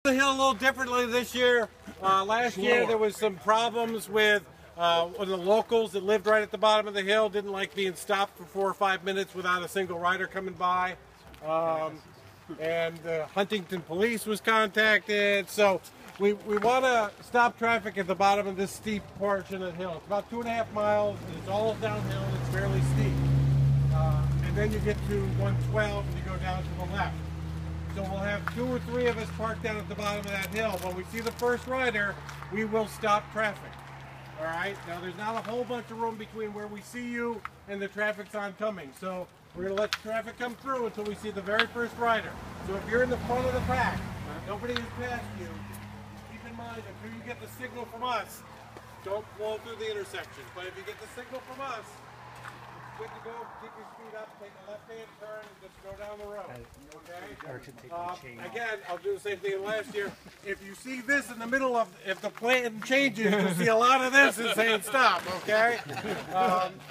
The hill a little differently this year. Last year there was some problems with the locals that lived right at the bottom of the hill didn't like being stopped for 4 or 5 minutes without a single rider coming by. And the Huntington police was contacted. So we want to stop traffic at the bottom of this steep portion of the hill. It's about 2.5 miles and it's all downhill and it's fairly steep. And then you get to 112 and you go down to the left. So we'll have 2 or 3 of us parked down at the bottom of that hill. When we see the first rider, we will stop traffic. All right? Now there's not a whole bunch of room between where we see you and the traffic's oncoming. So we're going to let the traffic come through until we see the very first rider. So if you're in the front of the pack, nobody has passed you, keep in mind until you get the signal from us, don't blow through the intersection. But if you get the signal from us, good to go, keep your speed up, take a left-hand turn, and just go down the road, okay? Again, I'll do the same thing as last year. If you see this in the middle of, if the plan changes, you'll see a lot of this and saying stop, okay?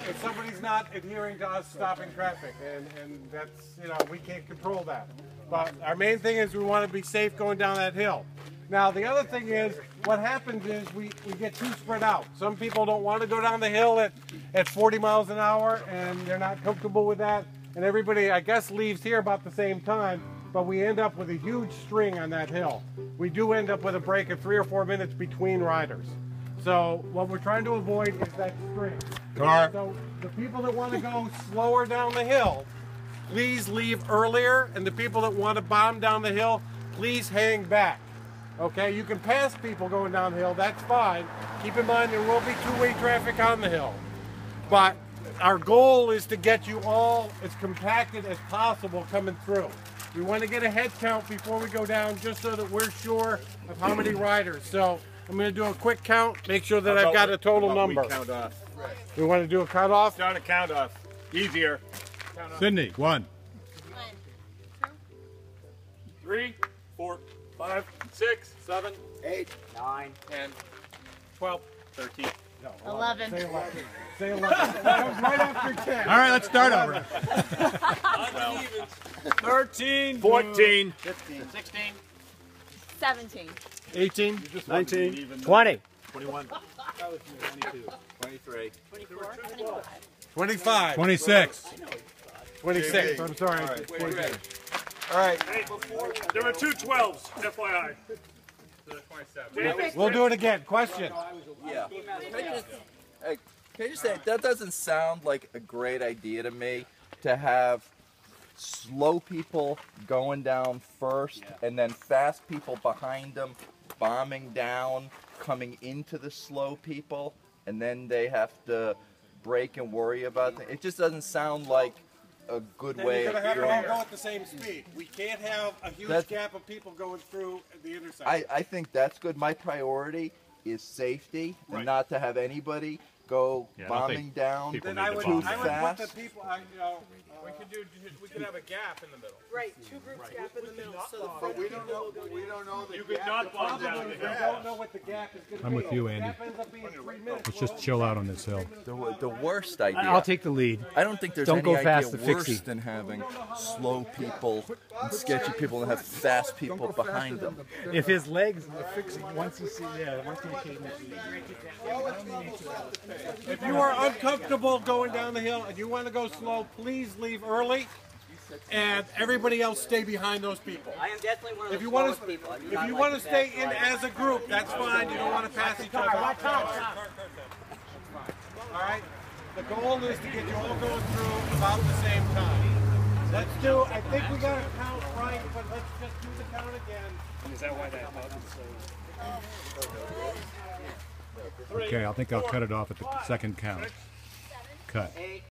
If somebody's not adhering to us stopping traffic, and that's, you know, we can't control that. But our main thing is we want to be safe going down that hill. Now, the other thing is, what happens is we get too spread out. Some people don't want to go down the hill at 40 miles an hour, and they're not comfortable with that. And everybody, I guess, leaves here about the same time, but we end up with a huge string on that hill. We do end up with a break of 3 or 4 minutes between riders. So what we're trying to avoid is that string. So the people that want to go slower down the hill, please leave earlier, and the people that want to bomb down the hill, please hang back. Okay, you can pass people going downhill, that's fine. Keep in mind there will be two-way traffic on the hill. But our goal is to get you all as compacted as possible coming through. We want to get a head count before we go down just so that we're sure of how many riders. So I'm going to do a quick count, make sure that I've got a total number. We count off. We want to do a count off? Start a count off. Easier. Sydney, 1. 3, 4, 5, 6, 7, 8, 9, 10, 12, 13. No, 11. Say 11. Say 11. That was right after 10. All right, let's start over. 13, 14, 15, 16, 17. 18, 19, 20, 21, 22, 23, 24. 25. 25, 26. 26. I'm sorry. All right, wait, wait. All right. Hey, there were 2 12s, FYI. 27. We'll do it again. Question. Yeah. Can I just say, that doesn't sound like a great idea to me, to have slow people going down first and then fast people behind them bombing down, coming into the slow people, and then they have to brake and worry about it. It just doesn't sound like a good Then way you're of going to have doing them all it. go at the same speed. We can't have a huge gap of people going through the intersection. I think that's good. My priority is safety, and not to have anybody go bombing down Then I would too put fast. the people, you know, We could have a gap in the middle. Right, 2 groups gap in the middle, so the but front we people don't know. will go We down. don't know the You could gap. not bomb probably down we the hill. don't know what the gap is going to be. I'm with you, If the Andy. gap ends up being 3 minutes, Let's just chill out on this hill. The worst idea. I'll take the lead. I don't think there's Don't any go idea fast to worse fixie. than having slow people and sketchy people and have fast people behind them. If his legs are fixing, once you see, once you see If you are uncomfortable going down the hill and you want to go slow, please leave early, and everybody else stay behind those people. I am definitely one of If the you want slowest to, people. I do if not you like want the to stay fast in riders. as a group, that's fine. You don't want to pass each other. All right. The goal is to get you all going through about the same time. Let's do. I think we got to count right, but let's just do the count again. Is that why that button so... Okay, I think I'll cut it off at the second count. Cut.